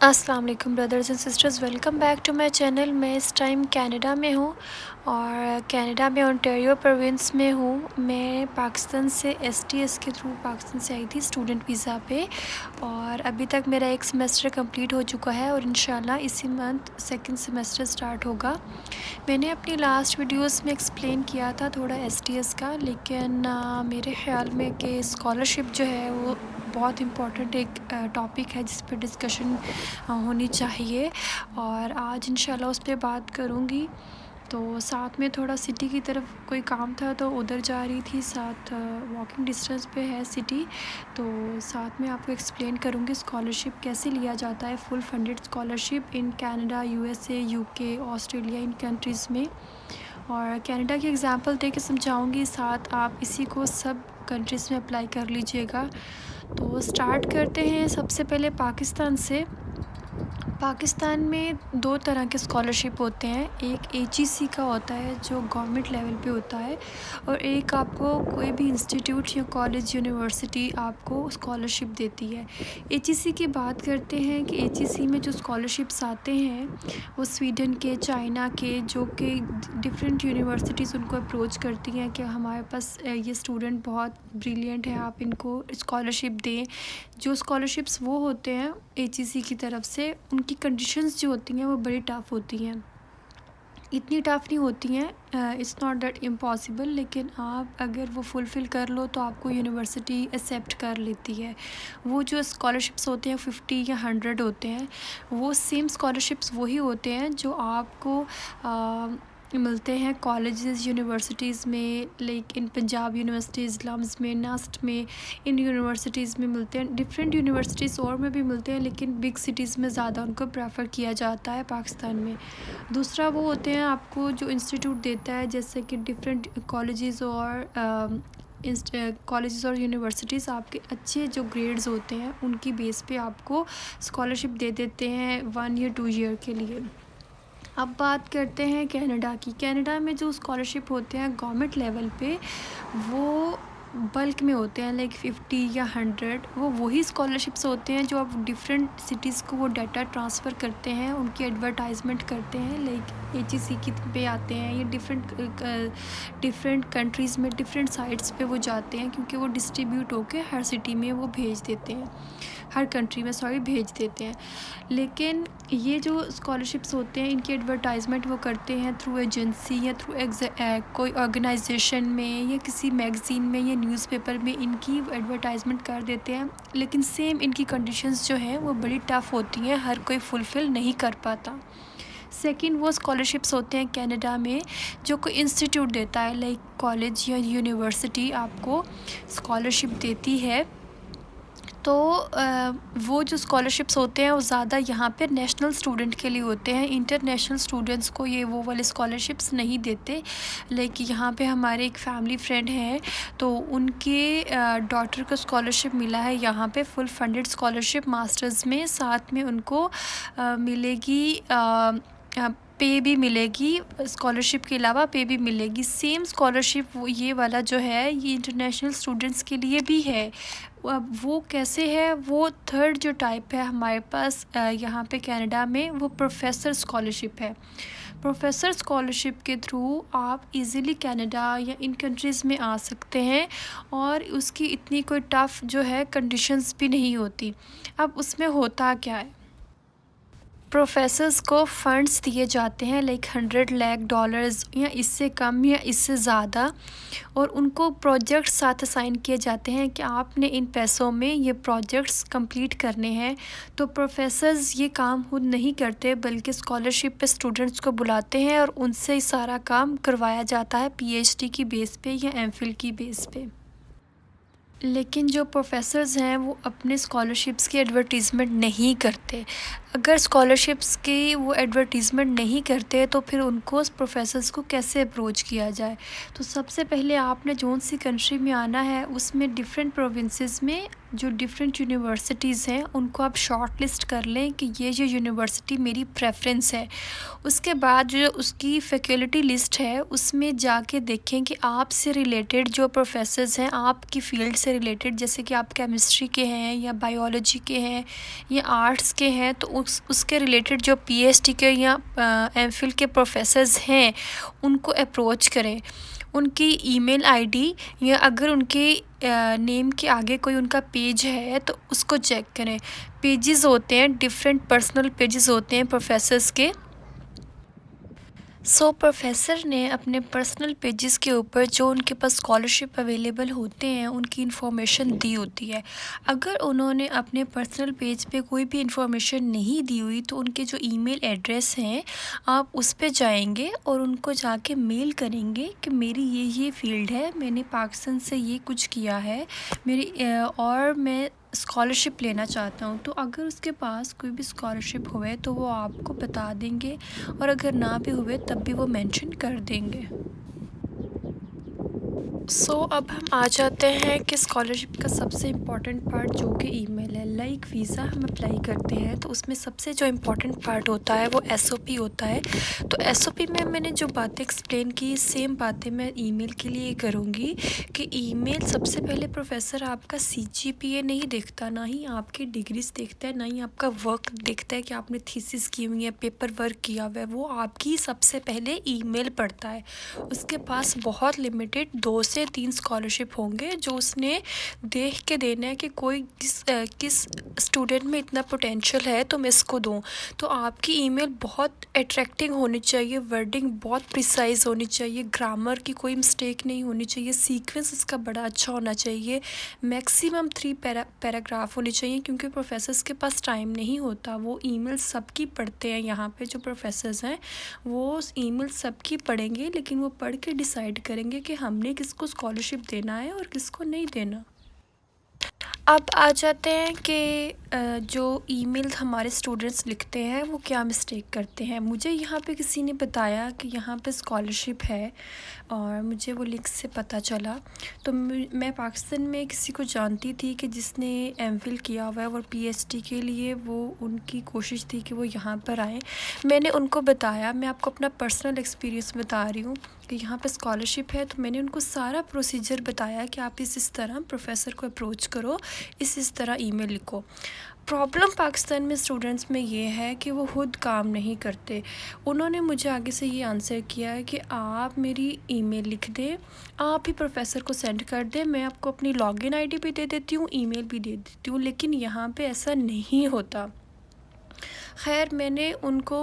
अस्सलाम वालेकुम brothers and sisters, welcome back to my channel. मैं इस टाइम कनाडा में हूँ और कनाडा में ओंटारियो प्रोविंस में हूँ। मैं पाकिस्तान से एसटीएस के थ्रू पाकिस्तान से आई थी स्टूडेंट वीज़ा पे और अभी तक मेरा एक सेमेस्टर कंप्लीट हो चुका है और इंशाल्लाह इसी मंथ सेकंड सेमेस्टर स्टार्ट होगा। मैंने अपनी लास्ट वीडियोस में एक्सप्लेन किया था थोड़ा एसटीएस का, लेकिन मेरे ख़्याल में कि स्कॉलरशिप जो है वो बहुत इम्पॉर्टेंट एक टॉपिक है जिस पे डिस्कशन होनी चाहिए और आज इंशाल्लाह उस पर बात करूँगी। तो साथ में थोड़ा सिटी की तरफ कोई काम था तो उधर जा रही थी, साथ वॉकिंग डिस्टेंस पे है सिटी। तो साथ में आपको एक्सप्लेन करूँगी स्कॉलरशिप कैसे लिया जाता है, full funded scholarship in Canada, USA, UK, Australia, in countries में। और कनाडा की एग्ज़ाम्पल दे के समझाऊँगी, साथ आप इसी को सब कंट्रीज़ में अप्लाई कर लीजिएगा। तो स्टार्ट करते हैं सबसे पहले पाकिस्तान से। पाकिस्तान में दो तरह के स्कॉलरशिप होते हैं, एक एचईसी का होता है जो गवर्नमेंट लेवल पे होता है और एक आपको कोई भी इंस्टीट्यूट या कॉलेज यूनिवर्सिटी आपको स्कॉलरशिप देती है। एचईसी की बात करते हैं कि एचईसी में जो स्कॉलरशिप्स आते हैं वो स्वीडन के, चाइना के, जो कि डिफरेंट यूनिवर्सिटीज़ उनको अप्रोच करती हैं कि हमारे पास ये स्टूडेंट बहुत ब्रिलियंट है, आप इनको स्कॉलरशिप दें। जो स्कॉलरशिप्स वो होते हैं एचईसी की तरफ से, उनकी कंडीशंस जो होती हैं वो बड़ी टफ़ होती हैं। इतनी टफ़ नहीं होती हैं, इट्स नॉट दैट इम्पॉसिबल, लेकिन आप अगर वो फुलफ़िल कर लो तो आपको यूनिवर्सिटी एक्सेप्ट कर लेती है। वो जो स्कॉलरशिप्स होते हैं 50 या 100 होते हैं, वो सेम स्कॉलरशिप्स वही होते हैं जो आपको मिलते हैं कॉलेजेस यूनिवर्सिटीज़ में, like in Punjab university, Islam's में, नस्ट में, इन यूनिवर्सिटीज़ में मिलते हैं। डिफरेंट यूनिवर्सिटीज़ और में भी मिलते हैं, लेकिन बिग सिटीज़ में ज़्यादा उनको प्रेफर किया जाता है पाकिस्तान में। दूसरा वो होते हैं आपको जो इंस्टीट्यूट देता है, जैसे कि डिफरेंट कॉलेजेस और कॉलेजेस और यूनिवर्सिटीज़ आपके अच्छे जो ग्रेड्स होते हैं उनकी बेस पे आपको स्कॉलरशिप दे देते हैं 1 या 2 ईयर के लिए। अब बात करते हैं कनाडा की। कनाडा में जो स्कॉलरशिप होते हैं गवर्नमेंट लेवल पे, वो बल्क में होते हैं, लाइक 50 या 100। वो वही स्कॉलरशिप्स होते हैं जो आप डिफरेंट सिटीज़ को वो डाटा ट्रांसफ़र करते हैं, उनकी एडवर्टाइजमेंट करते हैं, लाइक एचईसी की पे आते हैं, ये डिफरेंट कंट्रीज़ में डिफरेंट साइट्स पे वो जाते हैं, क्योंकि वो डिस्ट्रीब्यूट होके हर सिटी में वो भेज देते हैं, हर कंट्री में भेज देते हैं। लेकिन ये जो स्कॉलरशिप्स होते हैं इनकी एडवर्टाइजमेंट वो करते हैं थ्रू एजेंसी या थ्रू कोई ऑर्गेनाइजेशन में या किसी मैगज़ीन में या न्यूज़पेपर में इनकी एडवर्टाइजमेंट कर देते हैं, लेकिन सेम इनकी कंडीशंस जो हैं वो बड़ी टफ़ होती हैं, हर कोई फुलफ़िल नहीं कर पाता। सेकंड वो स्कॉलरशिप्स होते हैं कनाडा में जो कोई इंस्टीट्यूट देता है, लाइक कॉलेज या यूनिवर्सिटी आपको स्कॉलरशिप देती है। तो वो जो स्कॉलरशिप्स होते हैं वो ज़्यादा यहाँ पे नेशनल स्टूडेंट के लिए होते हैं, इंटरनेशनल स्टूडेंट्स को ये वो वाले स्कॉलरशिप्स नहीं देते। लाइक यहाँ पे हमारे एक फैमिली फ्रेंड है, तो उनके डॉटर को स्कॉलरशिप मिला है यहाँ पे, फुल फंडेड स्कॉलरशिप मास्टर्स में, साथ में उनको मिलेगी पे भी मिलेगी, स्कॉलरशिप के अलावा पे भी मिलेगी। सेम स्कॉलरशिप वो ये वाला जो है ये इंटरनेशनल स्टूडेंट्स के लिए भी है। अब वो कैसे है, वो थर्ड जो टाइप है हमारे पास यहाँ पे कनाडा में, वो प्रोफेसर स्कॉलरशिप है। प्रोफेसर स्कॉलरशिप के थ्रू आप इजीली कनाडा या इन कंट्रीज़ में आ सकते हैं और उसकी इतनी कोई टफ़ जो है कंडीशंस भी नहीं होती। अब उसमें होता क्या है, प्रोफेसर्स को फ़ंड्स दिए जाते हैं, लाइक 100 लाख डॉलर्स या इससे कम या इससे ज़्यादा, और उनको प्रोजेक्ट्स साथ असाइन किए जाते हैं कि आपने इन पैसों में ये प्रोजेक्ट्स कंप्लीट करने हैं। तो प्रोफेसर्स ये काम खुद नहीं करते, बल्कि स्कॉलरशिप पे स्टूडेंट्स को बुलाते हैं और उनसे सारा काम करवाया जाता है पीएचडी की बेस पे या एमफिल की बेस पे। लेकिन जो प्रोफेसर्स हैं वो अपने स्कॉलरशिप्स की एडवर्टीज़मेंट नहीं करते। अगर स्कॉलरशिप्स की वो एडवर्टीज़मेंट नहीं करते तो फिर उनको उस प्रोफेसर्स को कैसे अप्रोच किया जाए। तो सबसे पहले आपने जोन सी कंट्री में आना है, उसमें डिफरेंट प्रोविंसेस में जो डिफरेंट यूनिवर्सिटीज़ हैं उनको आप शॉर्ट लिस्ट कर लें कि ये यूनिवर्सिटी मेरी प्रेफरेंस है। उसके बाद जो उसकी फैकल्टी लिस्ट है उसमें जाके देखें कि आपसे रिलेटेड जो प्रोफेसर्स हैं आपकी फ़ील्ड से रिलेटेड, जैसे कि आप केमिस्ट्री के हैं या बायोलॉजी के हैं या आर्ट्स के हैं, तो उसके रिलेटेड जो पीएचडी के या एमफिल के प्रोफेसर्स हैं उनको अप्रोच करें। उनकी ईमेल आईडी या अगर उनके नेम के आगे कोई उनका पेज है तो उसको चेक करें। पेजेस होते हैं, डिफरेंट पर्सनल पेजेस होते हैं प्रोफेसर्स के। प्रोफेसर ने अपने पर्सनल पेजेस के ऊपर जो उनके पास स्कॉलरशिप अवेलेबल होते हैं उनकी इन्फॉर्मेशन दी होती है। अगर उन्होंने अपने पर्सनल पेज पे कोई भी इन्फॉर्मेशन नहीं दी हुई तो उनके जो ईमेल एड्रेस हैं आप उस पे जाएंगे और उनको जाके मेल करेंगे कि मेरी ये फ़ील्ड है, मैंने पाकिस्तान से ये कुछ किया है, और मैं स्कॉलरशिप लेना चाहता हूँ। तो अगर उसके पास कोई भी स्कॉलरशिप हुए तो वो आपको बता देंगे, और अगर ना भी हुए तब भी वो मेंशन कर देंगे। अब हम आ जाते हैं कि स्कॉलरशिप का सबसे इम्पॉर्टेंट पार्ट जो कि ईमेल है। लाइक वीज़ा हम अप्लाई करते हैं तो उसमें सबसे जो इम्पॉर्टेंट पार्ट होता है वो एसओपी होता है। तो एसओपी में मैंने जो बातें एक्सप्लेन की सेम बातें मैं ईमेल के लिए करूँगी कि ईमेल सबसे पहले प्रोफेसर आपका सीजीपीए नहीं देखता, ना ही आपकी डिग्रीज देखता है, ना ही आपका वर्क देखता है कि आपने थीसिस की हुई है, पेपर वर्क किया हुआ है। वो आपकी सबसे पहले ईमेल पढ़ता है। उसके पास बहुत लिमिटेड 2 से 3 स्कॉलरशिप होंगे जो उसने देख के देना है कि कोई किस स्टूडेंट में इतना पोटेंशियल है तो मैं इसको दूँ। तो आपकी ईमेल बहुत अट्रैक्टिंग होनी चाहिए, वर्डिंग बहुत प्रिसाइज होनी चाहिए, ग्रामर की कोई मिस्टेक नहीं होनी चाहिए, सीक्वेंस इसका बड़ा अच्छा होना चाहिए, मैक्सिमम 3 पैराग्राफ होनी चाहिए, क्योंकि प्रोफेसर्स के पास टाइम नहीं होता। वो ईमेल सबकी पढ़ते हैं, यहाँ पे जो प्रोफेसर्स हैं वो ईमेल सबकी पढ़ेंगे, लेकिन वो पढ़ के डिसाइड करेंगे कि हमने किसको स्कॉलरशिप देना है और किसको नहीं देना। अब आ जाते हैं कि जो ईमेल हमारे स्टूडेंट्स लिखते हैं वो क्या मिस्टेक करते हैं। मुझे यहाँ पे किसी ने बताया कि यहाँ पे स्कॉलरशिप है और मुझे वो लिंक से पता चला। तो मैं पाकिस्तान में किसी को जानती थी कि जिसने एमफिल किया हुआ है और पीएचडी के लिए वो उनकी कोशिश थी कि वो यहाँ पर आए। मैंने उनको बताया, मैं आपको अपना पर्सनल एक्सपीरियंस बता रही हूँ कि यहाँ पे स्कॉलरशिप है। तो मैंने उनको सारा प्रोसीजर बताया कि आप इस तरह प्रोफेसर को अप्रोच करो, इस तरह ईमेल लिखो। प्रॉब्लम पाकिस्तान में स्टूडेंट्स में ये है कि वो खुद काम नहीं करते। उन्होंने मुझे आगे से ये आंसर किया है कि आप मेरी ईमेल लिख दें, आप ही प्रोफेसर को सेंड कर दें, मैं आपको अपनी लॉगिन आईडी भी दे देती हूँ, ईमेल भी दे देती हूँ। लेकिन यहाँ पे ऐसा नहीं होता। खैर मैंने उनको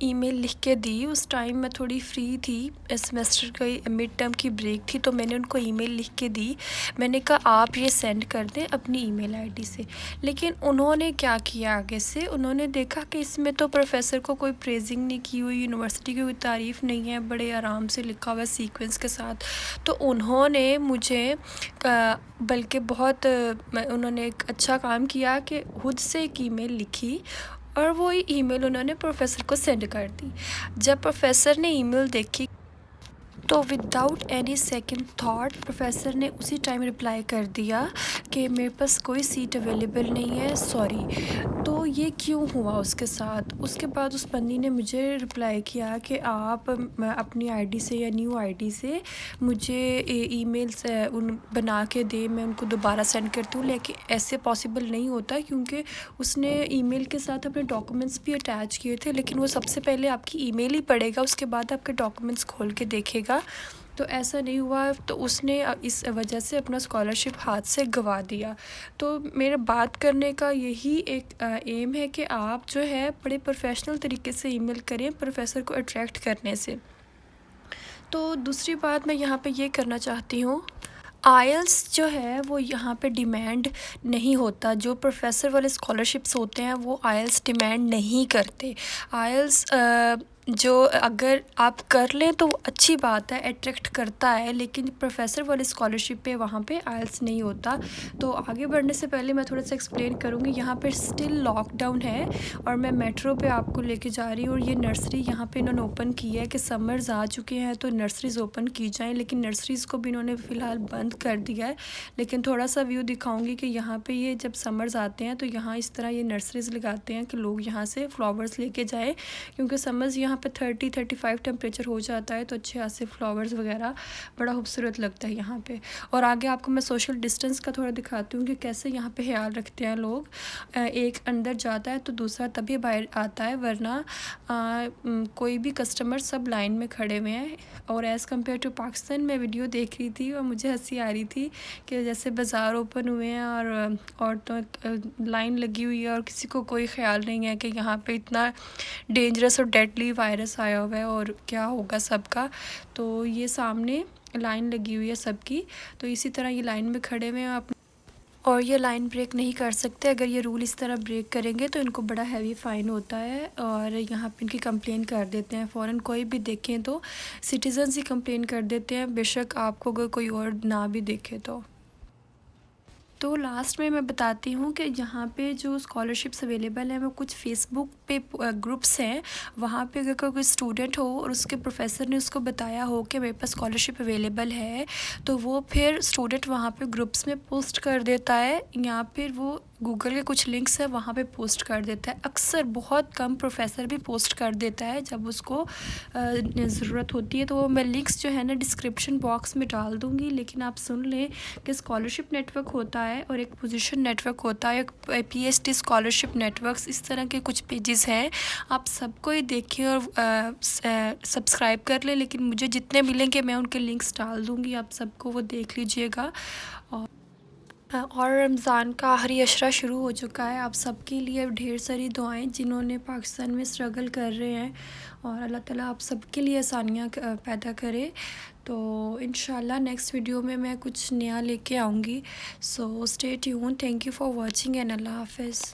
ईमेल लिख के दी। उस टाइम मैं थोड़ी फ्री थी, सेमेस्टर का मिड टर्म की ब्रेक थी, तो मैंने उनको ईमेल लिख के दी। मैंने कहा आप ये सेंड कर दें अपनी ईमेल आईडी से। लेकिन उन्होंने क्या किया, आगे से उन्होंने देखा कि इसमें तो प्रोफेसर को कोई प्रेजिंग नहीं की हुई, यूनिवर्सिटी की कोई तारीफ़ नहीं है, बड़े आराम से लिखा हुआ सीक्वेंस के साथ। तो उन्होंने मुझे बल्कि बहुत उन्होंने एक अच्छा काम किया कि खुद से एक ईमेल लिखी और वो ईमेल उन्होंने प्रोफेसर को सेंड कर दी। जब प्रोफेसर ने ईमेल देखी तो without any second thought professor ने उसी टाइम रिप्लाई कर दिया कि मेरे पास कोई सीट अवेलेबल नहीं है, सॉरी। तो ये क्यों हुआ उसके साथ? उसके बाद उस बंदी ने मुझे रिप्लाई किया कि आप अपनी आईडी से या न्यू आईडी से मुझे ईमेल बना के दे, मैं उनको दोबारा सेंड करती हूँ। लेकिन ऐसे पॉसिबल नहीं होता, क्योंकि उसने ईमेल के साथ अपने डॉक्यूमेंट्स भी अटैच किए थे। लेकिन वो सबसे पहले आपकी ईमेल ही पढ़ेगा, उसके बाद आपके डॉक्यूमेंट्स खोल के देखेगा। तो ऐसा नहीं हुआ, तो उसने इस वजह से अपना स्कॉलरशिप हाथ से गंवा दिया। तो मेरा बात करने का यही एक एम है कि आप जो है बड़े प्रोफेशनल तरीके से ईमेल करें प्रोफेसर को अट्रैक्ट करने से। तो दूसरी बात मैं यहाँ पे ये करना चाहती हूँ, आइल्स जो है वो यहाँ पे डिमांड नहीं होता। जो प्रोफेसर वाले स्कॉलरशिप्स होते हैं वो आइल्स डिमांड नहीं करते। आइल्स जो अगर आप कर लें तो अच्छी बात है, अट्रैक्ट करता है, लेकिन प्रोफ़ेसर वाली स्कॉलरशिप पे वहाँ पे आइल्स नहीं होता। तो आगे बढ़ने से पहले मैं थोड़ा-सा एक्सप्लेन करूँगी। यहाँ पे स्टिल लॉकडाउन है और मैं मेट्रो पे आपको लेके जा रही हूँ और ये नर्सरी यहाँ पे इन्होंने ओपन की है कि समर्स आ चुके हैं तो नर्सरीज़ ओपन की जाएँ, लेकिन नर्सरीज़ को भी इन्होंने फ़िलहाल बंद कर दिया है। लेकिन थोड़ा-सा व्यू दिखाऊँगी कि यहाँ पे ये जब समर्स आते हैं तो यहाँ इस तरह ये नर्सरीज़ लगाते हैं कि लोग यहाँ से फ्लावर्स लेके जाएँ, क्योंकि समर्स यहाँ पे 30-35 टेम्परेचर हो जाता है तो अच्छे खासे फ्लावर्स वगैरह बड़ा खूबसूरत लगता है यहाँ पे। और आगे आपको मैं सोशल डिस्टेंस का थोड़ा दिखाती हूँ कि कैसे यहाँ पे ख्याल रखते हैं लोग। एक अंदर जाता है तो दूसरा तभी बाहर आता है, वरना कोई भी कस्टमर सब लाइन में खड़े हुए हैं। और एज़ कम्पेयर टू पाकिस्तान मैं वीडियो देख रही थी और मुझे हंसी आ रही थी कि जैसे बाज़ार ओपन हुए हैं और औरतों लाइन लगी हुई है और किसी को कोई ख्याल नहीं है कि यहाँ पे इतना डेंजरस और डेडली वायरस आया हुआ है और क्या होगा सबका। तो ये सामने लाइन लगी हुई है सबकी, तो इसी तरह ये लाइन में खड़े हुए हैं आप, और ये लाइन ब्रेक नहीं कर सकते। अगर ये रूल इस तरह ब्रेक करेंगे तो इनको बड़ा हैवी फ़ाइन होता है और यहाँ पे इनकी कंप्लेन कर देते हैं फ़ौरन। कोई भी देखें तो सिटीज़न्स ही कंप्लेन कर देते हैं, बेशक आपको अगर कोई और ना भी देखे तो लास्ट में मैं बताती हूँ कि यहाँ पे जो स्कॉलरशिप्स अवेलेबल हैं वो कुछ फ़ेसबुक पे ग्रुप्स हैं। वहाँ पे अगर कोई स्टूडेंट हो और उसके प्रोफेसर ने उसको बताया हो कि मेरे पास स्कॉलरशिप अवेलेबल है, तो वो फिर स्टूडेंट वहाँ पे ग्रुप्स में पोस्ट कर देता है या फिर वो गूगल के कुछ लिंक्स है वहाँ पे पोस्ट कर देता है। अक्सर बहुत कम प्रोफेसर भी पोस्ट कर देता है जब उसको ज़रूरत होती है। तो वो मैं लिंक्स जो है ना डिस्क्रिप्शन बॉक्स में डाल दूँगी, लेकिन आप सुन लें कि स्कॉलरशिप नेटवर्क होता है और एक पोजीशन नेटवर्क होता है, एक पीएचडी स्कॉलरशिप नेटवर्क्स, इस तरह के कुछ पेजेस हैं। आप सबको ही देखें और सब्सक्राइब कर लें, लेकिन मुझे जितने मिलेंगे मैं उनके लिंक्स डाल दूँगी, आप सबको वो देख लीजिएगा। और रमज़ान का आखिरी अशरा शुरू हो चुका है। आप सबके लिए ढेर सारी दुआएं जिन्होंने पाकिस्तान में स्ट्रगल कर रहे हैं, और अल्लाह ताला आप सबके लिए आसानियाँ पैदा करे। तो इंशाल्लाह नेक्स्ट वीडियो में मैं कुछ नया लेके आऊँगी। So stay tuned. Thank you for watching and अल्लाह हाफ़िज़।